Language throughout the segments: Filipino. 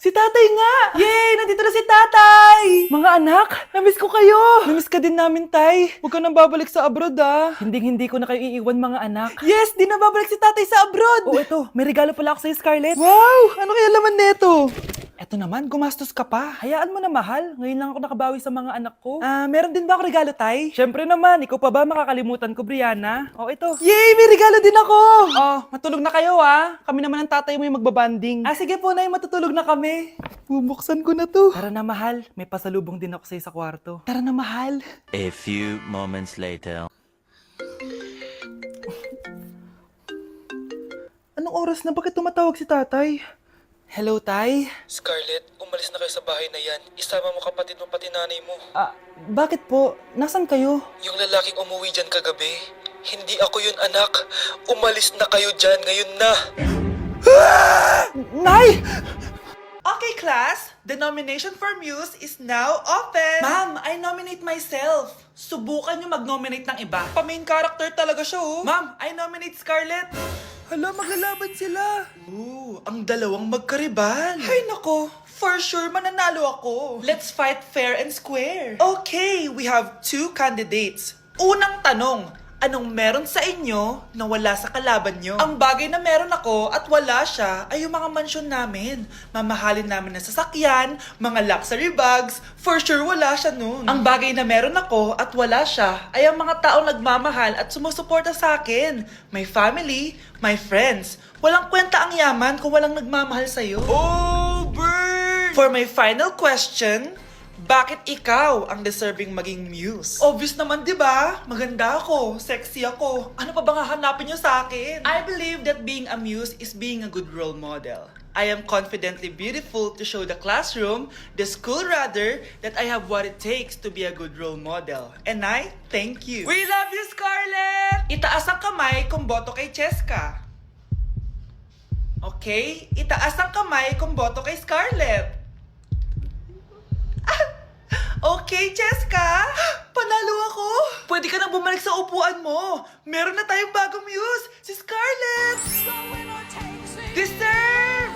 Si tatay nga! Yay! Nandito na si tatay! Mga anak, namiss ko kayo! Namiss ka din namin, tay. Huwag ka nang babalik sa abroad, ah. Hindi ko na kayo iiwan, mga anak. Yes! Di na babalik si tatay sa abroad! Oh, ito. May regalo pala ako sa'yo, Scarlett. Wow! Ano kaya laman neto? Eto naman, gumastos ka pa. Hayaan mo na, mahal. Ngayon lang ako nakabawi sa mga anak ko. Meron din ba ako regalo, tay? Syempre naman, ikaw pa ba makakalimutan ko, Brianna? Oh, ito. Yay! May regalo din ako! Oh, matulog na kayo, ah. Kami naman ang tatay mo yung magbabanding. Sige po, nay, matutulog na kami. Bubuksan ko na to. Tara na, mahal. May pasalubong din ako sa'yo sa kwarto. Tara na, mahal. A few moments later. Anong oras na? Bakit tumatawag si tatay? Hello, tay? Scarlett, umalis na kayo sa bahay na yan. Isama mo kapatid mo pati nanay mo. Bakit po? Nasaan kayo? Yung lalaking umuwi dyan kagabi, hindi ako yun anak. Umalis na kayo dyan ngayon na. Nay! Okay, class. The nomination for Muse is now open. Ma'am, I nominate myself. Subukan niyo mag-nominate ng iba. Pa-main character talaga siya, oh. Ma'am, I nominate Scarlett. Hala, maglalaban sila. Ooh, ang dalawang magkaribal. Ay, nako. For sure, mananalo ako. Let's fight fair and square. Okay, we have two candidates. Unang tanong, anong meron sa inyo na wala sa kalaban nyo? Ang bagay na meron ako at wala siya ay yung mga mansyon namin. Mamahalin namin na sasakyan, mga luxury bags. For sure, wala siya nun. Ang bagay na meron ako at wala siya ay ang mga taong nagmamahal at sumusuporta sa akin. My family, my friends. Walang kwenta ang yaman kung walang nagmamahal sa'yo. Oh, bird! For my final question, bakit ikaw ang deserving maging muse? Obvious naman, di ba? Maganda ako, sexy ako. Ano pa bang hahanapin niyo sa akin? I believe that being a muse is being a good role model. I am confidently beautiful to show the classroom, the school rather, that I have what it takes to be a good role model. And I thank you. We love you, Scarlett! Itaas ang kamay kung boto kay Cheska. Okay? Itaas ang kamay kung boto kay Scarlett. Okay, Cheska! Panalo ako! Pwede ka nang bumalik sa upuan mo! Meron na tayong bagong muse! Si Scarlett! Deserve!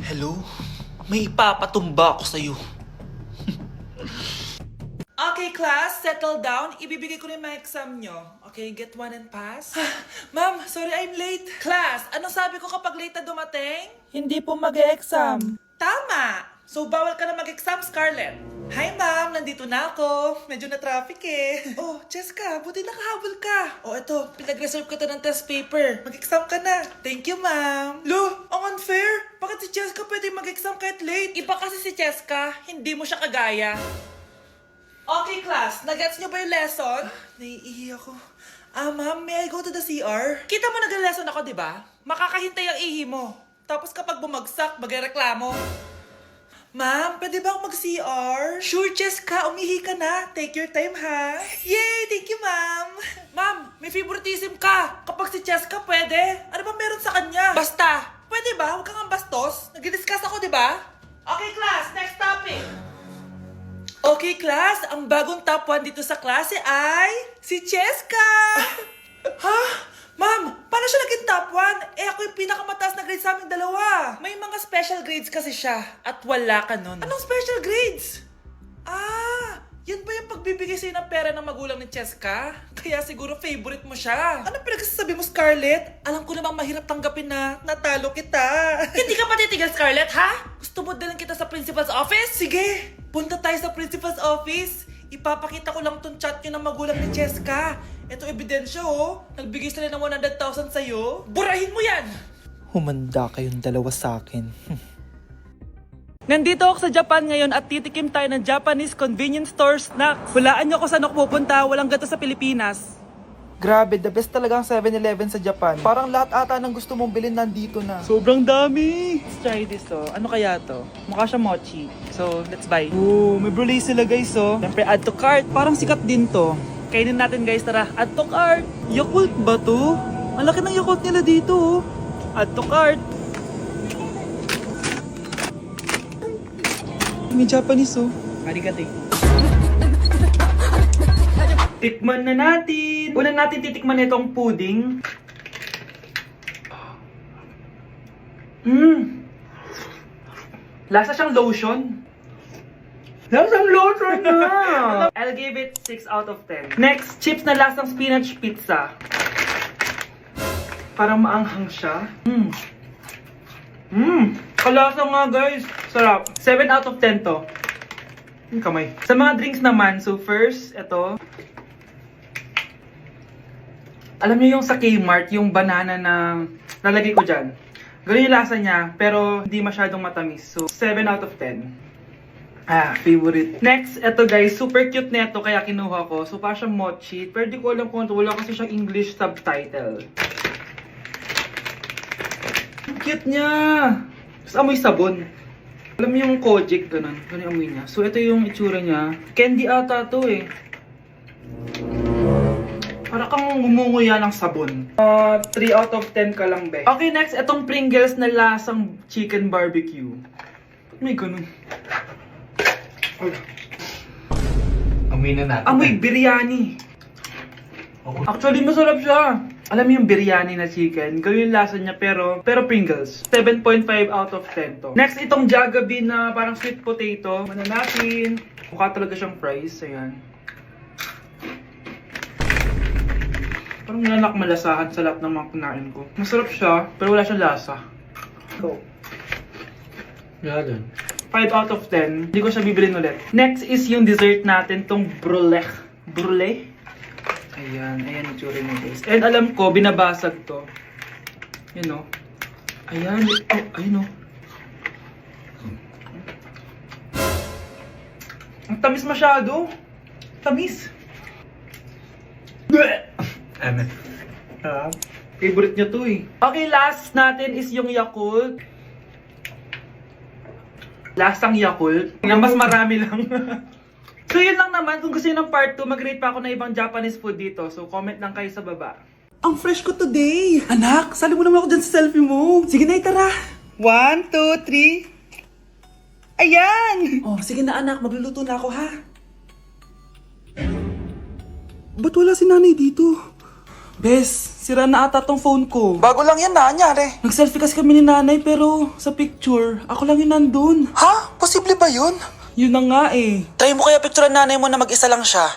Hello? May ipapatumba ako sa'yo. Okay, class, settle down. Ibibigay ko na yung mga exam nyo. Okay, get one and pass. Ma'am, sorry I'm late. Class, anong sabi ko kapag late na dumating? Hindi po mag-e-exam. Tama! So, bawal ka na mag-exam, Scarlett. Hi, ma'am. Nandito na ako. Medyo na-traffic eh. Oh, Cheska, buti nakahabol ka. Oh, eto. Pinag-reserve ko to ng test paper. Mag-exam ka na. Thank you, ma'am. Lo, ang unfair. Bakit si Cheska pwede mag-exam kahit late? Iba kasi si Cheska. Hindi mo siya kagaya. Okay, class. Nagets niyo ba yung lesson? Naiihi ako. Ma'am, may I go to the CR? Kita mo nag-lesson ako, di ba? Makakahintay ang ihi mo. Tapos kapag bumagsak, magreklamo. Ma'am, pwede ba ako mag-CR? Sure, Cheska. Umihi ka na. Take your time, ha? Yay! Thank you, ma'am. Ma'am, may favoritism ka. Kapag si Cheska, pwede. Ano ba meron sa kanya? Basta. Pwede ba? Huwag kang bastos. Nag-discuss ako, di ba? Okay, class. Next topic. Okay, class. Ang bagong top 1 dito sa klase ay si Cheska! Ha? Ma'am, paano siya naging top 1? Ako yung pinakamataas na grade sa aming dalawa. May mga special grades kasi siya at wala ka nun. Anong special grades? Yan ba yung pagbibigay sa'yo ng pera ng magulang ni Cheska? Kaya siguro favorite mo siya. Ano pinagsasabi mo, Scarlett? Alam ko namang mahirap tanggapin na natalo kita. Hindi ka patitigil, Scarlett, ha? Gusto mo dalhin kita sa principal's office? Sige, punta tayo sa principal's office. Ipapakita ko lang tong chat nyo ng magulang ni Cheska. Ito ebidensya, oh. Nagbigay sila ng 100,000 sa'yo. Burahin mo yan! Humanda kayong dalawa sa akin. Nandito ako sa Japan ngayon at titikim tayo ng Japanese convenience store snacks. Hulaan niyo kung saan ako pupunta, walang gato sa Pilipinas. Grabe, the best talaga ang 7-Eleven sa Japan. Parang lahat ata ng gusto mong bilhin nandito na. Sobrang dami! Let's try this, oh. Ano kaya to? Mukha siya mochi. So, let's buy. Oh, may brulee sila, guys, oh. Siyempre, add to cart. Parang sikat din to. Kainin natin, guys, tara. Add to cart. Yakult ba to? Ang laki ng Yakult nila dito, oh. Add to cart. May Japanese, oh. Arigato. Tikman na natin. Una natin titikman itong pudding. Lasa siyang lotion. Lasang lotion na! I'll give it 6 out of 10. Next, chips na lasang spinach pizza. Parang maanghang siya. Kalasa nga guys. Sarap. 7 out of 10 to. Yung kamay. Sa mga drinks naman, so first, ito. Alam niyo yung sa Kmart, yung banana na lalagay ko dyan. Ganun yung lasa niya, pero hindi masyadong matamis. So, 7 out of 10. Favorite. Next, ito guys, super cute na ito, kaya kinuha ko. So, parang siyang mochi. Pero di ko alam kung ito, wala kasi siyang English subtitle. Ang cute niya! Tapos amoy sabon. Alam mo yung Kojic, ganun. Ganun yung amoy niya. So, ito yung itsura niya. Candy ata to eh. Para kang ngumunguya ng sabon. 3 out of 10 ka lang, be. Okay, next, itong Pringles na lasang chicken barbecue. May ganun. Amoy na natin. Amoy biryani. Actually, masarap siya. Alam mo yung biryani na chicken, gawin yung lasa niya pero Pringles. 7.5 out of 10 to. Next, itong Jollibee na parang sweet potato. Ano natin? Mukha talaga siyang fries. Ayan. Parang nanak malasahan sa lahat ng mga kinain ko. Masarap siya, pero wala siyang lasa. Go. Yan. 5 out of 10. Hindi ko siya bibilin ulit. Next is yung dessert natin, tong brulee. Brulee? Ayan, ayan yung tsura niya guys. And alam ko, binabasag to. Yun o. Ayan, oh, ayun o. Ang tamis masyado. Tamis. Favorite niya to eh. Okay, last natin is yung Yakult. Lasang Yakult. Yung mas marami lang. So yun lang naman. Kung gusto nyo ng part 2, mag-rate pa ako ng ibang Japanese food dito. So comment lang kayo sa baba. Ang fresh ko today! Anak, sali mo naman ako dyan sa selfie mo. Sige na, tara. 1, 2, 3. Ayan! Oh, sige na anak, magluluto na ako ha. Ba't wala si nanay dito? Bes, sira na ata tong phone ko. Bago lang yan, nangyari. Nag-selfie kasi kami ni nanay pero sa picture, ako lang yun nandun. Ha? Posible ba yun? Yun na nga eh. Try mo kaya picturean nanay mo na mag-isa lang siya.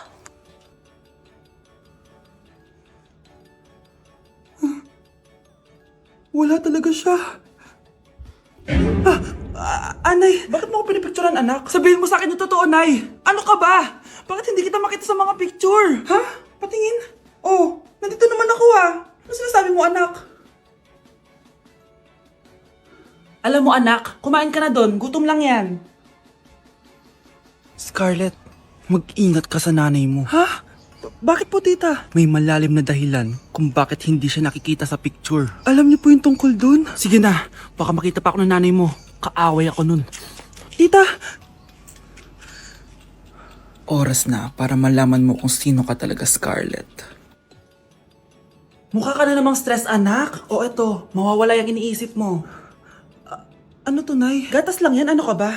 Wala talaga siya. Anay, bakit mo ako pinipicturean anak? Sabihin mo sa akin yung totoo, Nay. Ano ka ba? Bakit hindi kita makita sa mga picture? Ha? Patingin? Oh, nandito naman ako ah. Ano sinasabi mo anak? Alam mo anak, kumain ka na doon. Gutom lang yan. Scarlett, mag-ingat ka sa nanay mo. Ha? Bakit po tita? May malalim na dahilan kung bakit hindi siya nakikita sa picture. Alam niyo po yung tungkol dun? Sige na, baka makita pa ako ng nanay mo. Kaaway ako nun. Tita! Oras na para malaman mo kung sino ka talaga, Scarlett. Mukha ka na namang stress anak. O eto, mawawala yung iniisip mo. Ano to, Nay? Gatas lang yan, ano ka ba?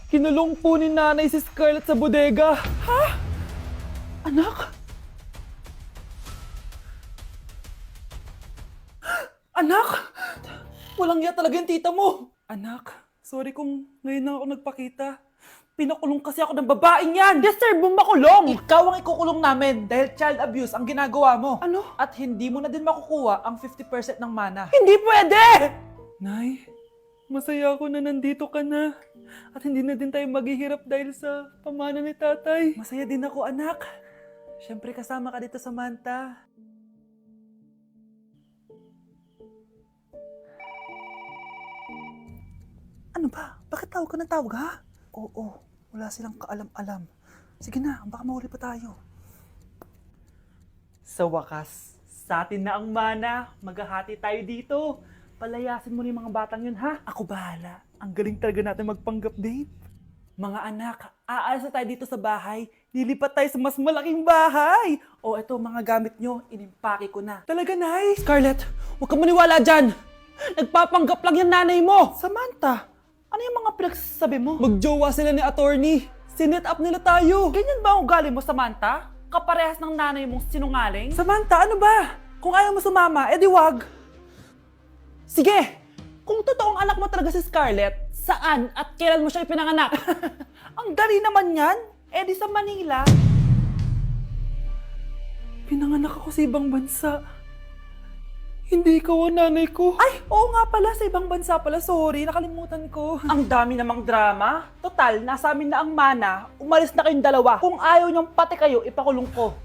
Kinulong po ni nanay si Scarlett sa bodega. Ha? Anak? Anak? Walang iya talaga yung tita mo. Anak, sorry kung ngayon na ako nagpakita. Pinakulong kasi ako ng babaeng yan. Deserve mong makulong. Ikaw ang ikukulong namin dahil child abuse ang ginagawa mo. Ano? At hindi mo na din makukuha ang 50% ng mana. Hindi pwede! Nay, masaya ako na nandito ka na. At hindi na din tayo maghihirap dahil sa pamana ni tatay. Masaya din ako, anak. Siyempre kasama ka dito sa Manta. Ano ba? Bakit tawag ka ng tawag, ha? Oo, wala silang kaalam-alam. Sige na, baka mahuli pa tayo. Sa wakas, sa atin na ang mana. Maghahati tayo dito. Palayasin mo na yung mga batang yun, ha? Ako bahala. Ang galing talaga natin magpanggap date. Mga anak, aalis na tayo dito sa bahay. Lilipat tayo sa mas malaking bahay. O eto, mga gamit nyo, inimpake ko na. Talaga, Nay? Scarlett, huwag kang maniwala dyan. Nagpapanggap lang yung nanay mo! Samantha, ano yung mga pinagsasabi mo? Magjowa sila ni attorney. Sinet up nila tayo. Ganyan ba ang ugali mo, Samantha? Kaparehas ng nanay mong sinungaling? Samantha, ano ba? Kung ayaw mo sumama, edi wag. Sige! Kung totoong anak mo talaga si Scarlett, saan at kailan mo siya ipinanganak? Ang dali naman yan. Edi sa Manila. Pinanganak ako sa ibang bansa. Hindi ikaw ang nanay ko. Ay, oo nga pala, sa ibang bansa pala. Sorry, nakalimutan ko. Ang dami namang drama. Total, nasa amin na ang mana. Umalis na kayong dalawa. Kung ayaw niyong pati kayo, ipakulong ko.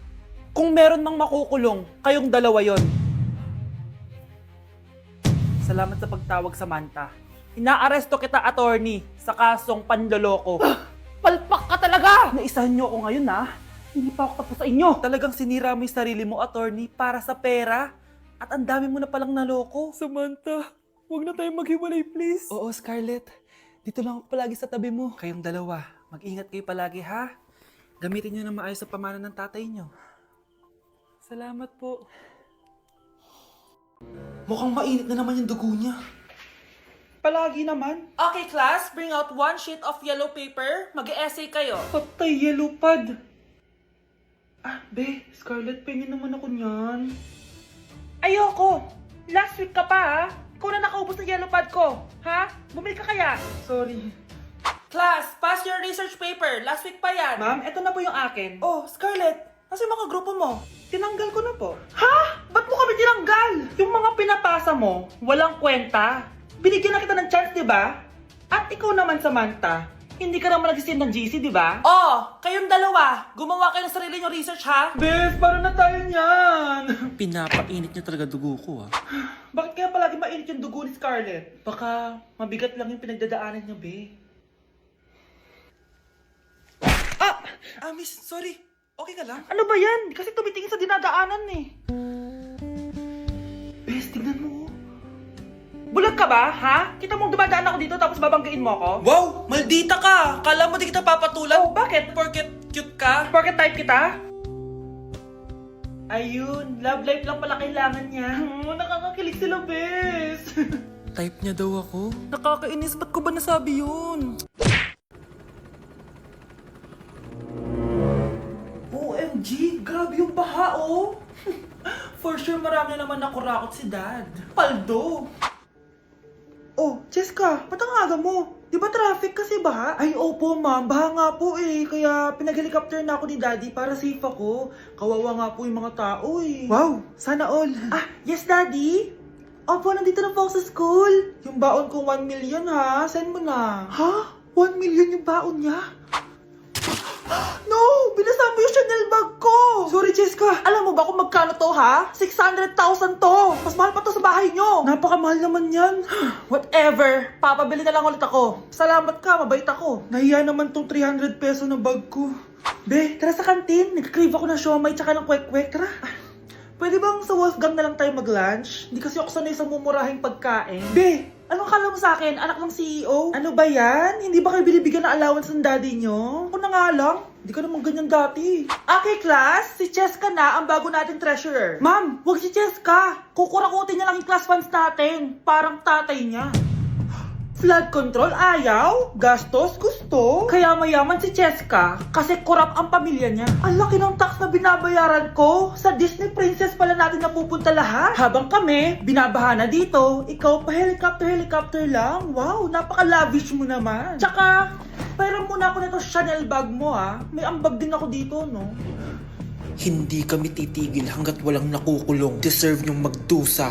Kung meron mang makukulong, kayong dalawa yon. Salamat sa pagtawag, Samantha. Inaaresto kita, attorney, sa kasong panloloko. Palpak ka talaga! Naisahan niyo ako ngayon, ha? Hindi pa ako tapos sa inyo. Talagang sinira mo yung sarili mo, attorney, para sa pera. At ang dami mo na palang naloko. Samantha, huwag na tayong maghiwalay, please. Oo, Scarlett. Dito lang ako palagi sa tabi mo. Kayong dalawa, mag-ingat kayo palagi, ha? Gamitin niyo na maayos sa pamana ng tatay niyo. Salamat po. Mukhang mainit na naman yung dugo niya. Palagi naman. Okay, class. Bring out 1 sheet of yellow paper. Mag-essay kayo. Patay, yellow pad. Ah, be, Scarlett, pingin naman ako niyan. Ayoko! Last week ka pa, ha? Ikaw na nakaubos ng yellow pad ko. Ha? Bumili ka kaya? Sorry. Class, pass your research paper. Last week pa yan. Ma'am, eto na po yung akin. Oh, Scarlett, nasa yung mga grupo mo? Tinanggal ko na po. Ha? Ba't mo kami tinanggal? Yung mga pinapasa mo, walang kwenta. Binigyan na kita ng chance, di ba? At ikaw naman, Samantha, hindi ka naman nag-send ng GC, di ba? Oh, kayong dalawa. Gumawa kayo ng sarili yung research, ha? Bes, paano na tayo niyan? Pinapainit niya talaga dugo ko, Bakit kaya palagi mainit yung dugo ni Scarlett? Baka mabigat lang yung pinagdadaanan niya, be. Miss, sorry. Okay ka lang? Ano ba yan? Kasi tumitingin sa dinadaanan eh. Bes, tignan mo. Bulag ka ba, ha? Kita mong dumadaan ako dito tapos babanggain mo ako? Wow! Maldita ka! Kala mo di kita papatulan? Oh, bakit? Porket cute ka? Porket type kita? Ayun, love life lang pala kailangan niya. Nakakakilig sila, bes. Type niya daw ako. Nakakainis, ba't ko ba nasabi yun? OMG, grabe yung baha, oh. For sure, marami naman nakurakot si Dad. Paldo! Oh, Cheska, ba't ang aga mo? Di ba traffic kasi baha? Ay, opo ma'am, baha nga po eh. Kaya pinag-helicopter na ako ni Daddy para safe ako. Kawawa nga po yung mga tao eh. Wow, sana all. Yes Daddy? Opo, nandito na po ako sa school. Yung baon ko 1 million ha, send mo na. Ha? 1 million yung baon niya? No! Binasa mo yung Chanel bag ko! Sorry, Cheska. Alam mo ba kung magkano to, ha? 600,000 to! Mas mahal pa to sa bahay nyo! Napakamahal naman yan. Whatever. Papabili na lang ulit ako. Salamat ka, mabait ako. Nahiya naman tong 300 peso na bag ko. Be, tara sa kantin. Nag-crave ako ng siomay tsaka ng kwek-kwek. Tara. Pwede bang sa Wolfgang na lang tayo mag-lunch? Hindi kasi ako sanay sa mumurahing pagkain. Be, anong kala mo sa akin? Anak ng CEO? Ano ba yan? Hindi ba kayo binibigyan ng allowance ng daddy nyo? Ako na nga lang. Hindi ka naman ganyan dati. Okay, class. Si Cheska na ang bago nating treasurer. Ma'am, wag si Cheska. Kukurakutin niya lang yung class funds natin. Parang tatay niya. Flood control, ayaw. Gastos, gusto. Kaya mayaman si Cheska kasi korap ang pamilya niya. Ang laki ng tax na binabayaran ko. Sa Disney Princess pala natin napupunta lahat. Habang kami, binabaha na dito. Ikaw pa helicopter lang. Wow, napaka-lavish mo naman. Tsaka, pera muna ako nito Chanel bag mo ha. May ambag din ako dito, no? Hindi kami titigil hanggat walang nakukulong. Deserve niyong magdusa.